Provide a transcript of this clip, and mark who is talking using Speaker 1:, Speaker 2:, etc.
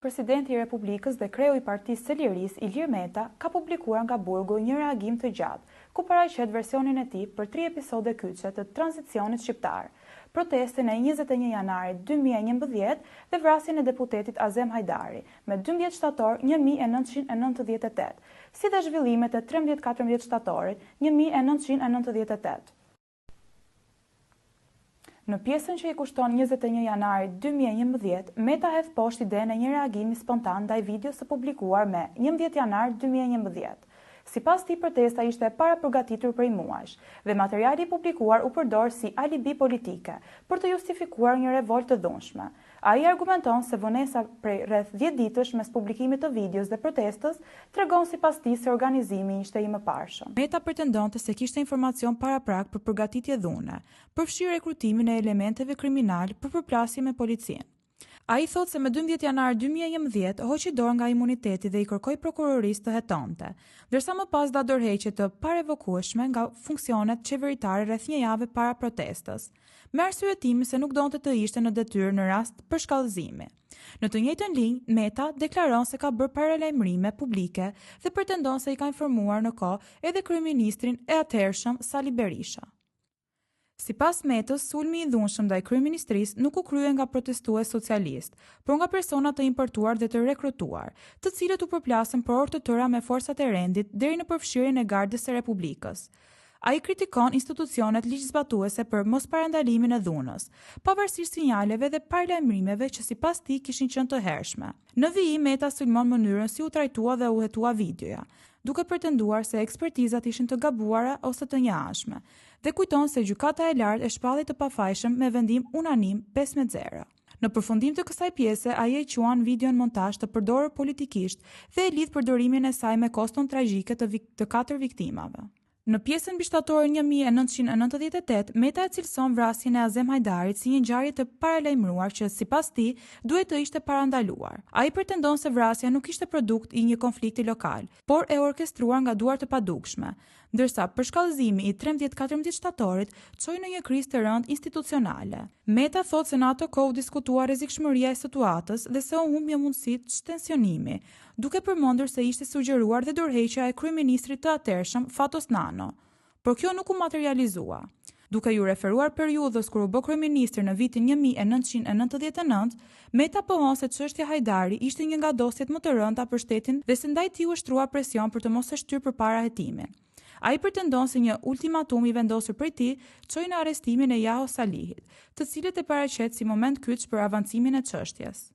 Speaker 1: Presidenti i Republikës dhe kreu i Partisë së Lirisë, Ilir Meta, ka publikuar nga burgu një reagim të gjatë, ku paraqet versionin e tij për 3 episode kyçe të tranzicionit shqiptar, protestën e 21 janarit 2011 dhe vrasjen e deputetit Azem Hajdari, me 12 shtator 1998, si dhe zhvillimet e 13-14 shtatorit 1998. Në pjesën që i kushton 21 janarit 2011, Meta hedh poshtë idenë e një reagimi spontan ndaj videos së publikuar me 11 janar 2011. Sipas tij, protesta ishte e parapërgatitur prej muajsh dhe materiali i publikuar u përdor si alibi politike për të justifikuar një revoltë të dhunshme. Ai argumenton se vonesa prej rreth 10 ditësh mes publikimit të videos dhe protestës tregon sipas tij se organizimi ishte i mëparshëm. Meta pretendonte se kishte informacion paraprak për përgatitje dhune, përfshirë rekrutimin e elementeve kriminal për përplasje me policinë. Ai thot se me 12 janar 2011 hoqi dorë nga imuniteti dhe i kërkoi prokurorisë të hetonte, ndërsa më pas dha dorëheqje të parevokueshme nga funksionet qeveritare rreth një jave para protestës, me arsyetimin se nuk donte të ishte në detyrë në rast përshkallëzimi. Në të njëjtën linjë, Meta deklaron se ka bërë paralajmërime publike dhe pretendon se i ka informuar në kohë edhe kryeministrin e atëhershëm Sali Berisha. Sipas Metës, sulmi i dhunshëm ndaj kryeministrisë nuk u krye nga protestues socialist, por nga persona të importuar dhe të rekrutuar, të cilët u përplasën për orë të tëra me forcat e rendit deri në përfshirjen e Gardës së Republikës. Ai kritikon institucionet ligjzbatuese për mosparandalimin e dhunës, pavarësisht sinjaleve dhe paralajmërimeve që sipas tij kishin qenë të hershme. Në vijim, Meta sulmon mënyrën si u trajtua dhe u hetua videoja, duke pretenduar se ekspertizat ishin të gabuara ose të njëanshme, dhe kujton se gjykata e lartë e shpalli të pafajshëm me vendim unanim 5-0. Në përfundim të kësaj pjese, ai e quan videon montazh të përdorur politikisht dhe e lidh përdorimin e saj me koston tragjike të 4 viktimave. Në pjesën mbi shtatorin 1998, Meta e cilëson vrasjen e Azem Hajdarit si një ngjarje të paralajmëruar që sipas tij duhet të ishte parandaluar. Ai pretendon se vrasja nuk ishte produkt i një konflikti lokal, por e orkestruar nga duar të padukshme, ndërsa përshkallëzimi i 13-14 shtatorit çoi në një krizë të rëndë institucionale. Meta thot se në atë kohë u diskutua rrezikshmëria e situatës dhe se u humb një mundësi shtensionimi, duke përmendur se ishte sugjeruar dhe dorëheqja e kryeministrit të atëhershëm Fatos Nano, por kjo nuk u materializua. Duke ju referuar periudhës kur u bë kryeministër në vitin 1999, Meta pohon se çështja Hajdari ishte një nga dosjet më të rënda për shtetin dhe se ndaj tij u shtrua presion për të mos e shtyrë përpara hetimit. Ai pretendon se një ultimatum i vendosur prej tij çoi në arrestimin e Jaho Salihit, të cilët e paraqet si moment kyç për avancimin e çështjes.